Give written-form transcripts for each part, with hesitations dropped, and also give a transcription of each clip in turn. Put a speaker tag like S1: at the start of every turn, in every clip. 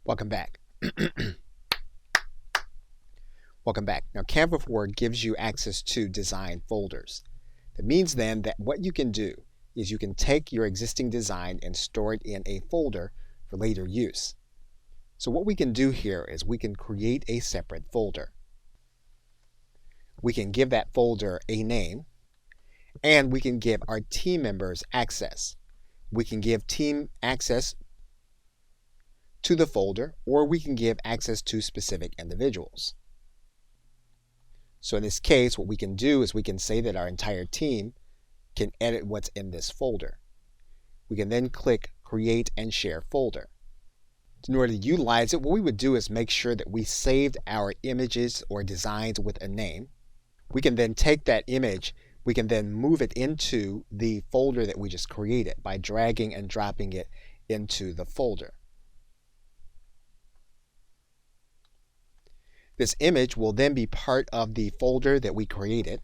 S1: Welcome back. Welcome back. Now, Canva 4 gives you access to design folders. That means then that what you can do is you can take your existing design and store it in a folder for later use. So what we can do here is we can create a separate folder. We can give that folder a name, and we can give our team members access. We can give team access to the folder, or we can give access to specific individuals. So in this case, what we can do is we can say that our entire team can edit what's in this folder. We can then click Create and Share Folder. In order to utilize it, what we would do is make sure that we saved our images or designs with a name. We can then take that image, we can then move it into the folder that we just created by dragging and dropping it into the folder. This image will then be part of the folder that we created.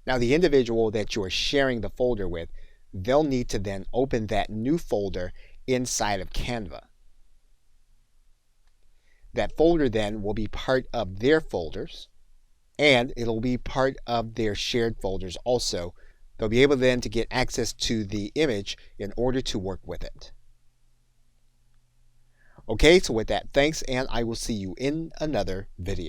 S1: Now, the individual that you are sharing the folder with, they'll need to then open that new folder inside of Canva. That folder then will be part of their folders, and it'll be part of their shared folders also. They'll be able then to get access to the image in order to work with it. Okay, so with that, thanks, and I will see you in another video.